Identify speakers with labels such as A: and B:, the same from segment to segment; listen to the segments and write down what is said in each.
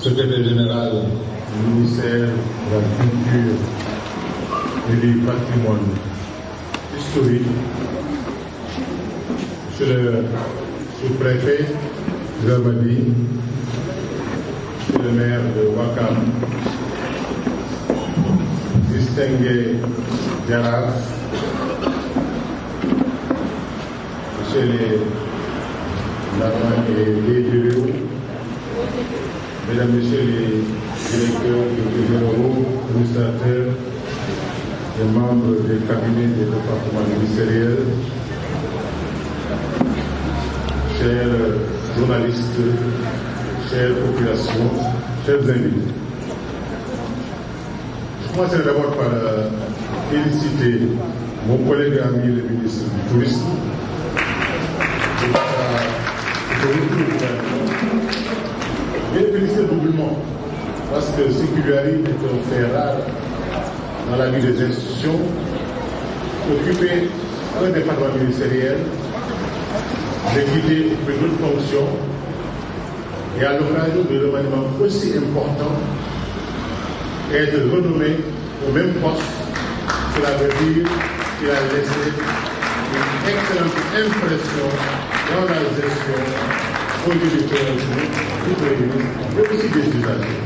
A: Secrétaire général du ministère de la Culture et du Patrimoine historique, Monsieur le sous-préfet Zamadi, Monsieur le maire de Ouakam, distingué Jaraf, Monsieur les Laman et les bureaux, Mesdames, Messieurs les directeurs généraux, administrateurs et membres des cabinets des départements ministériels, chers journalistes, chères populations, chers invités. Je commencerai d'abord par féliciter mon collègue et ami le ministre du Tourisme. Je vais féliciter doublement parce que ce qui lui arrive est un fait rare dans la vie des institutions. Occuper un département ministériel, d'exercer d'autres fonctions et à l'occasion de remaniement aussi important, être renommé au même poste, cela veut dire qu'il a laissé une excellente impression dans la gestion au lieu du Premier ministre, mais aussi des usagers.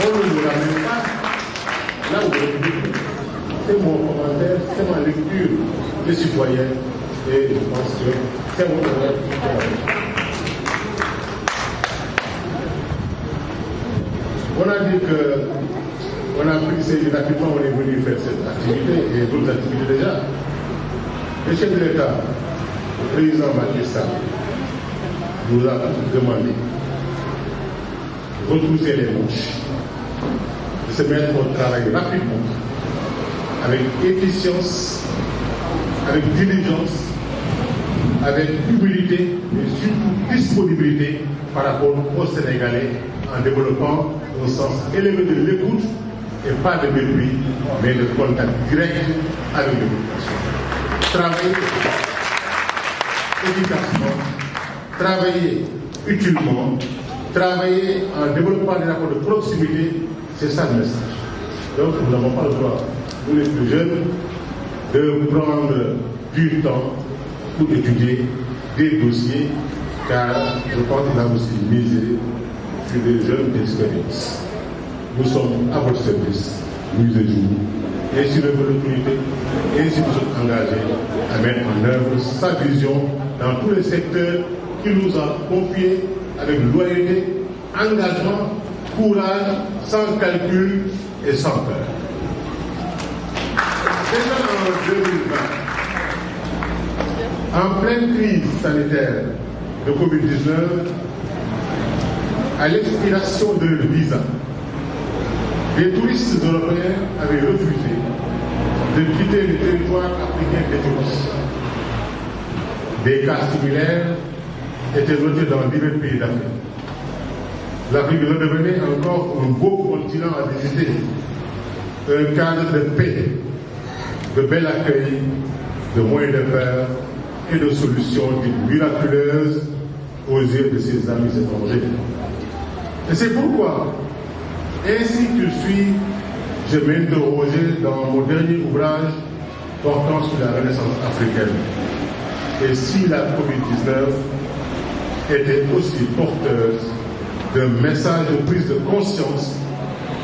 A: On ne nous ramène pas là où c'est mon commentaire, c'est ma lecture des citoyens et je pense que c'est mon travail. On a dit qu'on a pris ces rapidement, on est venu faire cette activité et d'autres activités déjà. Le chef de l'État, le président Macky Sall, nous a demandé de retrousser les manches, de se mettre au travail rapidement, avec efficience, avec diligence, avec humilité et surtout disponibilité par rapport aux Sénégalais en développant un sens élevé de l'écoute et pas de mépris, mais de contact direct avec les populations. Travailler efficacement, travailler utilement, travailler en développant des rapports de proximité, c'est ça le message. Donc nous n'avons pas le droit, nous les plus jeunes, de prendre du temps pour étudier des dossiers, car je pense qu'il a aussi misé sur des jeunes d'expérience. Nous sommes à votre service, nuit et jour, et sur l'opportunité, et si vous êtes engagés à mettre en œuvre sa vision dans tous les secteurs qu'il nous a confiés avec loyauté, engagement, courage, sans calcul et sans peur. Déjà en 2020, en pleine crise sanitaire de Covid-19, à l'expiration de leur visa, les touristes européens avaient refusé de quitter le territoire africain d'Éthiopie. Des cas similaires étaient notés dans divers pays d'Afrique. L'Afrique redevenait encore un beau continent à visiter, un cadre de paix, de bel accueil, de moins de peur et de solutions miraculeuses aux yeux de ses amis étrangers. Et c'est pourquoi, ainsi que je m'interrogeais dans mon dernier ouvrage portant sur la Renaissance africaine. Et si la Covid-19 était aussi porteuse d'un message de prise de conscience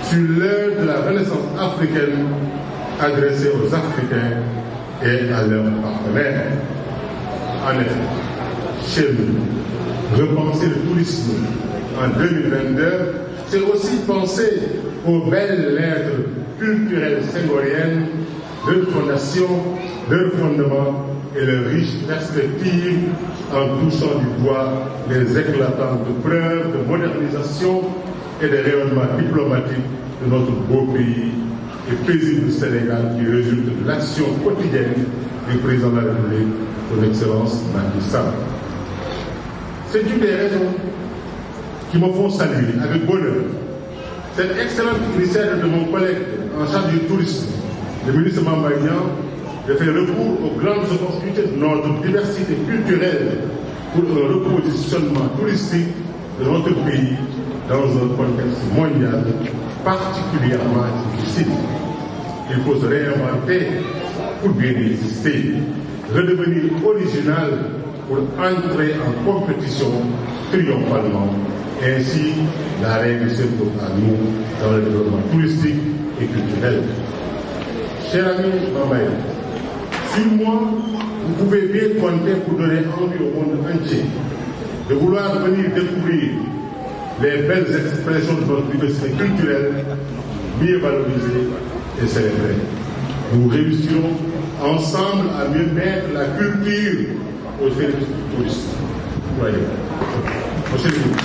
A: sur l'heure de la Renaissance africaine adressée aux Africains et à leurs partenaires. En effet, chez nous, repenser le tourisme en 2022, c'est aussi penser aux belles lettres culturelles sénégaliennes, leur fondation, leur fondement et leurs riches perspectives en touchant du doigt les éclatantes preuves de modernisation et de rayonnement diplomatique de notre beau pays et paisible Sénégal qui résulte de l'action quotidienne du président de la République, son Excellence Macky Sall. C'est une des raisons qui me font saluer avec bonheur cette excellente initiative de mon collègue en charge du tourisme, le ministre Mambagnan, de faire recours aux grandes opportunités de notre diversité culturelle pour un repositionnement touristique de notre pays dans un contexte mondial particulièrement difficile. Il faut se réinventer pour bien exister, redevenir original pour entrer en compétition triomphalement. Ainsi, la règle s'impose à nous dans le développement touristique et culturel. Cher ami Bambaye, sur moi, vous pouvez bien compter pour donner envie au monde entier de vouloir venir découvrir les belles expressions de notre diversité culturelle, mieux valorisée et célébrée. Nous réussirons ensemble à mieux mettre la culture au service du tourisme. Voyez. Monsieur le ministre,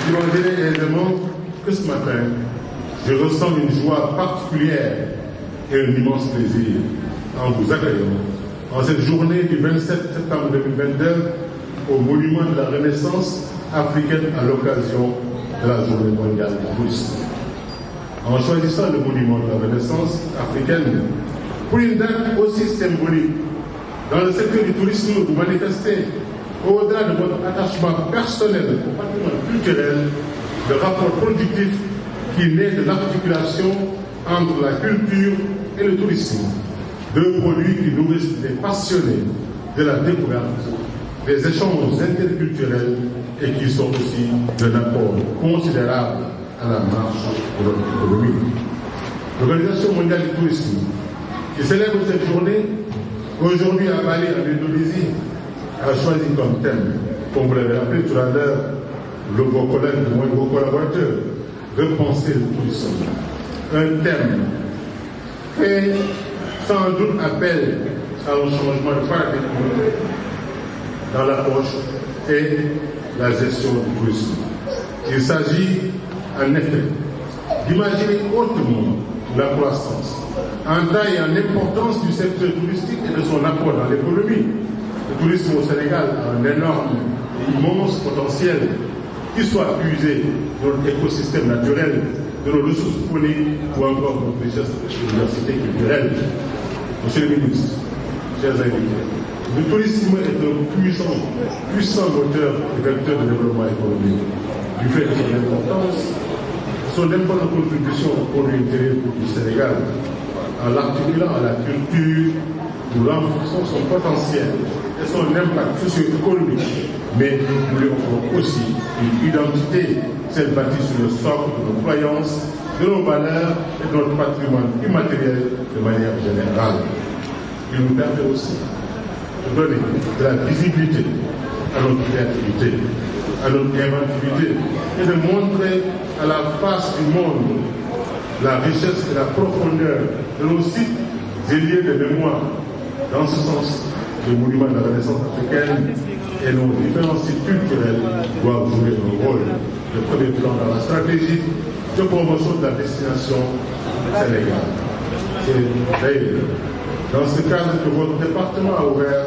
A: vous imaginez aisément que ce matin, je ressens une joie particulière et un immense plaisir en vous accueillant en cette journée du 27 septembre 2022 au monument de la Renaissance africaine à l'occasion de la Journée mondiale du tourisme. En choisissant le monument de la Renaissance africaine pour une date aussi symbolique, dans le secteur du tourisme, vous manifestez, au-delà de votre attachement personnel au patrimoine culturel, le rapport productif qui naît de l'articulation entre la culture et le tourisme, deux produits qui nourrissent les passionnés de la découverte, des échanges interculturels et qui sont aussi d'un apport considérable à la marche de notre économie. L'Organisation mondiale du tourisme, qui célèbre cette journée, aujourd'hui à Bali, en Indonésie, a choisi comme thème, comme vous l'avez rappelé tout à l'heure, vos collègues, vos collaborateurs, repenser le tourisme. Un thème fait sans doute appel à un changement de paradigme dans l'approche et la gestion du tourisme. Il s'agit en effet d'imaginer autrement la croissance, en taille et en importance du secteur touristique et de son apport dans l'économie. Le tourisme au Sénégal a un énorme et immense potentiel qui soit puisé dans notre écosystème naturel, de nos ressources phoniques ou encore de notre richesse de diversité culturelle. Monsieur le ministre, chers invités, le tourisme est un puissant moteur et vecteur de développement économique. Du fait de son importante contribution au produit intérieur du Sénégal, en l'articulant à la culture, nous renforçons son potentiel et son impact socio-économique, mais nous lui offrons aussi une identité, celle bâtie sur le socle de nos croyances, de nos valeurs et de notre patrimoine immatériel de manière générale. Il nous permet aussi de donner de la visibilité à notre créativité, à notre inventivité et de montrer à la face du monde la richesse et la profondeur de nos sites et lieux de mémoire. Dans ce sens, le monument de la Renaissance africaine et nos différents sites culturels doivent jouer un rôle de premier plan dans la stratégie de promotion de la destination Sénégal. C'est d'ailleurs dans ce cadre que votre département a ouvert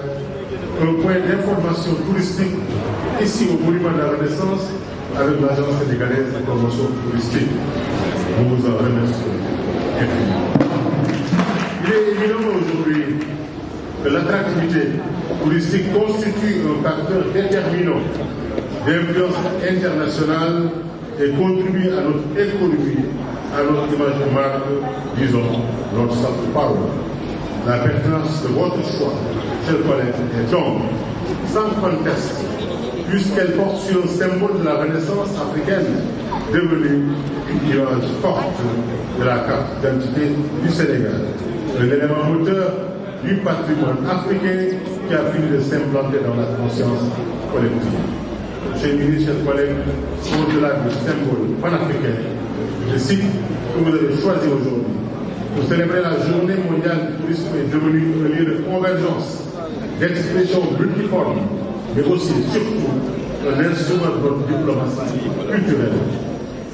A: un point d'information touristique ici au monument de la Renaissance avec l'Agence sénégalaise de promotion touristique. Nous vous en remercions infiniment. Il est évident aujourd'hui que l'attractivité touristique constitue un facteur déterminant d'influence internationale et contribue à notre économie, à notre image de marque, disons, notre soft power. La pertinence de votre choix, chers collègues, est donc sans conteste, puisqu'elle porte sur un symbole de la Renaissance africaine, devenu une image forte de la carte d'identité du Sénégal, un élément moteur du patrimoine africain qui a fini de s'implanter dans la conscience collective. Monsieur le ministre, chers collègues, au-delà du symbole panafricain, le site que vous avez choisi aujourd'hui pour célébrer la Journée mondiale du tourisme est devenu un lieu de convergence, d'expression multiforme, mais aussi et surtout un instrument de notre diplomatie culturelle.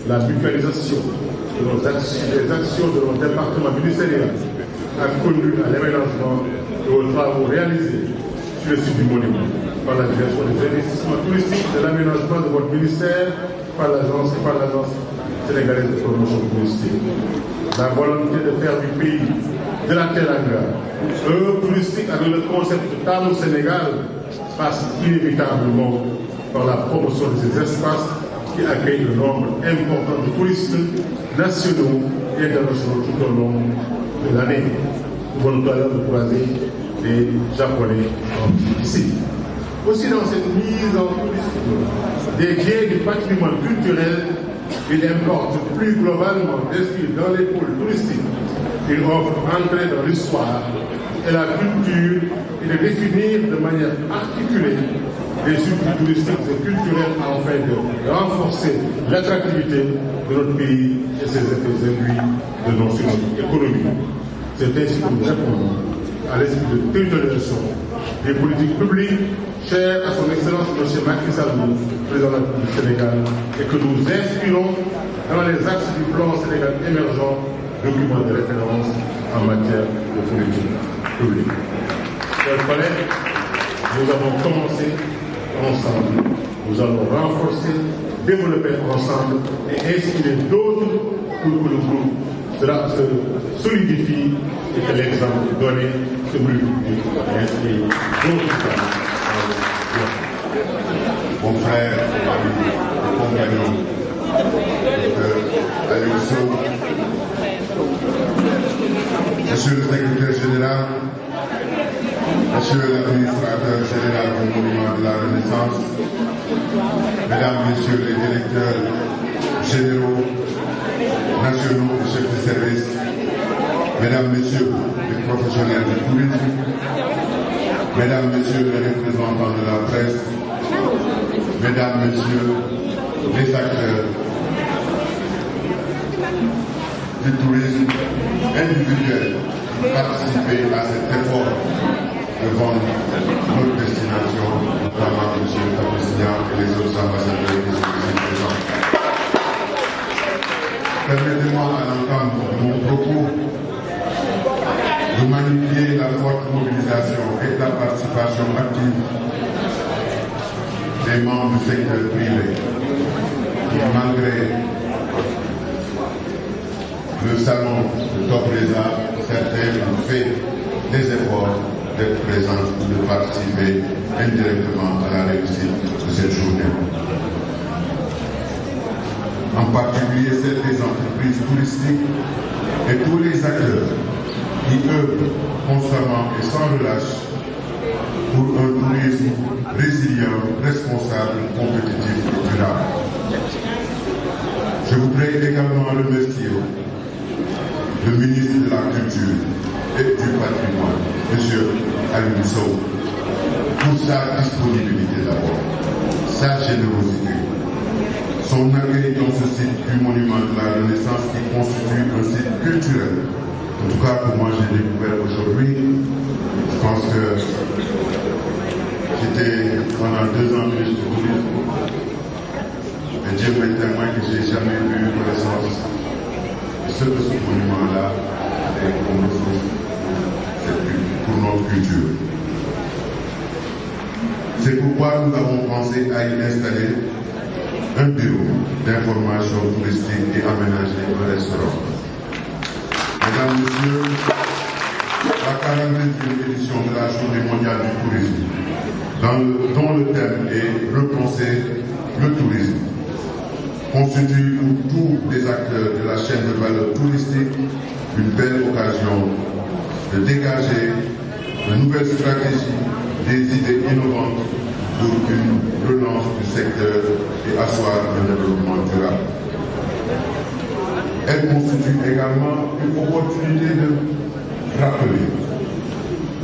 A: La mutualisation de nos actions, des actions de nos départements ministériels a conduit à l'aménagement et aux travaux réalisés sur le site du monument par la direction des investissements touristiques, de l'aménagement de votre ministère par l'agence sénégalaise de promotion touristique. La volonté de faire du pays de la Teranga un touristique avec le concept TAM au Sénégal passe inévitablement par la promotion de ces espaces qui accueillent un nombre important de touristes nationaux et internationaux tout au long de l'année. Nous avons tout à l'heure de croiser les Japonais ici. Aussi dans cette mise en tourisme des biens du patrimoine culturel, il importe plus globalement d'inscrire dans les pôles touristiques une offre ancrée dans l'histoire et la culture et de définir de manière articulée les circuits touristiques et culturels afin de renforcer l'attractivité de notre pays et ses effets induits de notre économie. C'est ainsi que nous répondons à l'esprit de territorialisation des politiques publiques chères à son Excellence M. Macky Sall, président du Sénégal, et que nous inspirons dans les axes du plan Sénégal émergent, document de référence en matière de politique publique. Chers collègues, nous avons commencé ensemble, nous allons renforcer, développer ensemble et inspirer d'autres pour que le groupe se solidifie et que l'exemple donné se multiplie et inspire d'autres.
B: Mon frère, mon compagnon, Aliou Sow, Monsieur le secrétaire général, Monsieur l'administrateur général du monument de la Renaissance, Mesdames, Messieurs les directeurs généraux, nationaux et chefs de service, Mesdames, Messieurs les professionnels du tourisme, Mesdames, Messieurs les représentants de la presse, Mesdames, Messieurs les acteurs du tourisme individuel qui participent à cet effort de vendre notre destination, notamment M. Tapissignan et les autres ambassadeurs qui sont ici présents. Permettez-moi à l'entendre de mon propos de magnifier la forte mobilisation et la participation active des membres du secteur privé qui, malgré le salon de Topresa, certains ont fait des efforts d'être présents ou de participer indirectement à la réussite de cette journée. En particulier celles des entreprises touristiques et tous les acteurs qui œuvrent constamment et sans relâche pour un tourisme résilient, responsable, compétitif et durable. Je voudrais également remercier le ministre de la Culture et du Patrimoine, M. Aliou Sow, pour sa disponibilité d'abord, sa générosité, son accueil dans ce site du monument de la Renaissance qui constitue un site culturel. En tout cas, pour moi, j'ai découvert aujourd'hui. Je pense que j'étais pendant 2 ans ministre du tourisme. Et Dieu m'est témoin que je n'ai jamais eu connaissance de ce que ce monument-là est comme ressource pour notre culture. C'est pourquoi nous avons pensé à y installer un bureau d'information touristique et aménager un restaurant. Mesdames, Messieurs, la 42e édition de la Journée mondiale du tourisme, dont le thème est Repenser le tourisme, constitue pour tous les acteurs de la chaîne de valeur touristique une belle occasion de dégager de nouvelles stratégies, des idées innovantes pour une relance du secteur et asseoir un développement durable. Elle constitue également une opportunité de rappeler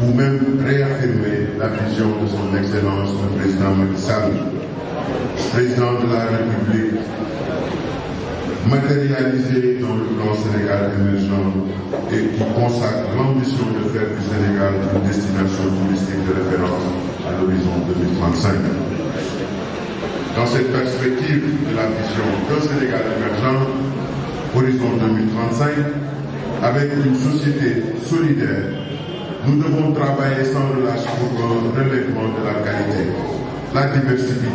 B: ou même réaffirmer la vision de son Excellence le Président Macky Sall, Président de la République, matérialisé dans le plan Sénégal émergent et qui consacre l'ambition de faire du Sénégal une destination touristique de référence à l'horizon 2035. Dans cette perspective de la vision d'un Sénégal émergent, horizon 2035, avec une société solidaire, nous devons travailler sans relâche pour un relèvement de la qualité, la diversité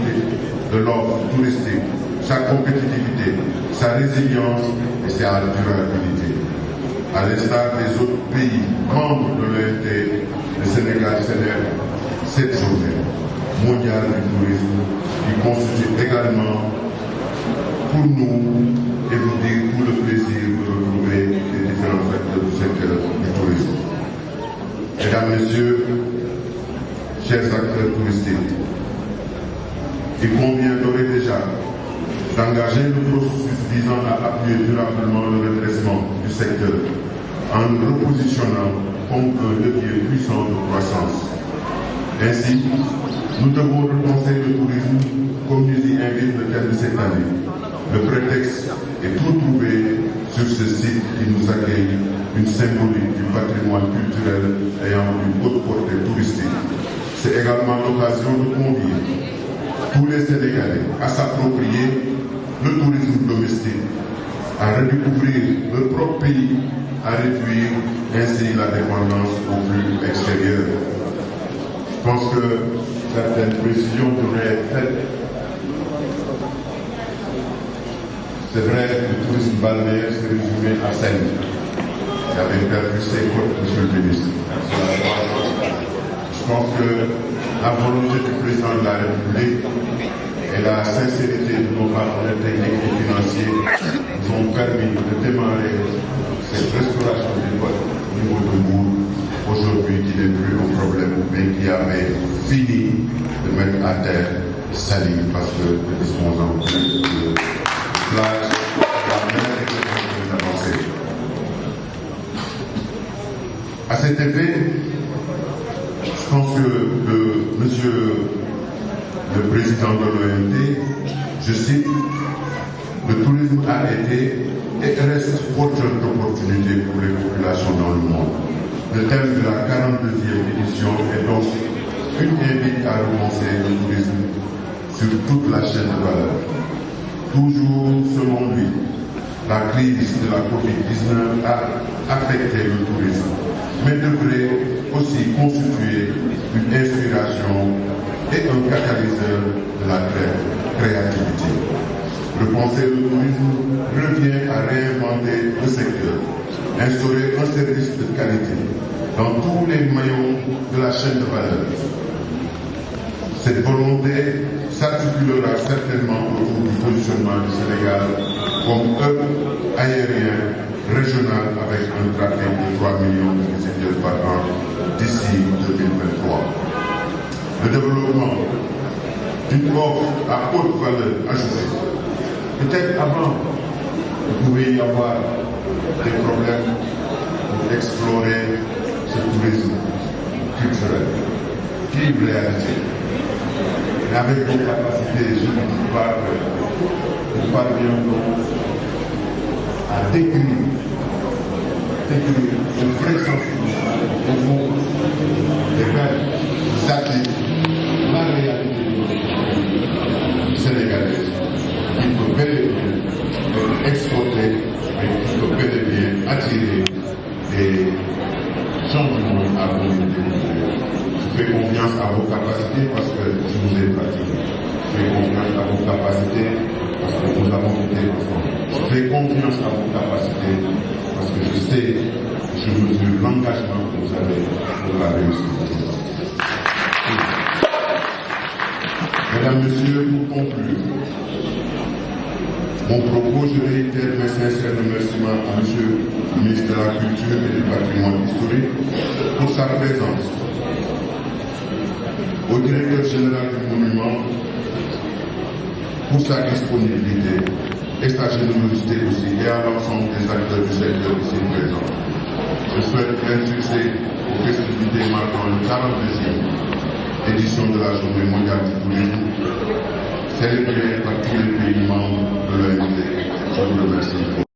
B: de l'offre touristique, sa compétitivité, sa résilience et sa durabilité. À l'instar des autres pays membres de l'OMT, le Sénégal célèbre cette journée, mondiale du tourisme qui constitue également pour nous et vous dire tout le plaisir de retrouver les différents acteurs du secteur du tourisme. Mesdames, Messieurs, chers acteurs touristiques, il convient d'ores et déjà d'engager le processus visant à appuyer durablement le redressement du secteur en le repositionnant comme un levier puissant de croissance. Ainsi, nous devons repenser le tourisme comme nous y invite le thème de cette année. Le prétexte est pour trouver sur ce site qui nous accueille une symbolique du patrimoine culturel ayant une haute portée touristique. C'est également l'occasion de convier tous les Sénégalais à s'approprier le tourisme domestique, à redécouvrir leur propre pays, à réduire ainsi la dépendance au flux extérieur. Je pense que certaines précisions devraient être faites. C'est vrai, le tourisme balnéaire s'est résumé à Seine. Il avait perdu ses côtes, monsieur le ministre. Je pense que la volonté du président de la République et la sincérité de nos partenaires techniques et financiers nous ont permis de démarrer cette restauration des côtes au niveau de Mbour, aujourd'hui qui n'est plus un problème, mais qui avait fini de mettre à terre Saly parce que nous disposons plus de plage, la mer est avancée. À cet effet, je pense que monsieur le président de l'OMT, je cite, le tourisme a été et reste porteur d'opportunités pour les populations dans le monde. Le thème de la 42e édition est donc une invite à repenser le tourisme sur toute la chaîne de valeur. Toujours selon lui, la crise de la Covid-19 a affecté le tourisme, mais devrait aussi constituer une inspiration et un catalyseur de la créativité. Repenser le tourisme revient à réinventer le secteur, instaurer un service de qualité dans tous les maillons de la chaîne de valeur. Cette volonté s'articulera certainement autour du positionnement du Sénégal comme hub aérien régional avec un trafic de 3 millions de visiteurs par an d'ici 2023. Le développement d'une offre à haute valeur ajoutée. Peut-être avant, il pouvait y avoir des problèmes pour explorer ce tourisme culturel, qui est une réalité. Mais avec nos capacités, je ne dis pas que nous parviendrons à décrire une vraie sensibilité au monde des rêves, des athlètes, la réalité sénégalaise, qui peut bel et bien exporter, mais qui peut bel et bien attirer des gens du monde à venir découvrir. Je fais confiance à vos capacités parce que je vous ai pratiqué. Je fais confiance à vos capacités parce que nous avons été ensemble. Je fais confiance à vos capacités parce que je sais, je mesure l'engagement que vous avez pour la réussite. Mesdames, Messieurs, pour conclure, mon propos, je réitère mes sincères remerciements à M. le ministre de la Culture et du Patrimoine historique pour sa présence, au directeur général du monument pour sa disponibilité et sa générosité aussi, et à l'ensemble des acteurs du secteur ici présents. Je souhaite plein succès aux festivités marquant le 42e édition de la Journée mondiale du tourisme, célébrée par tous les pays membres de l'OMT. Je vous remercie.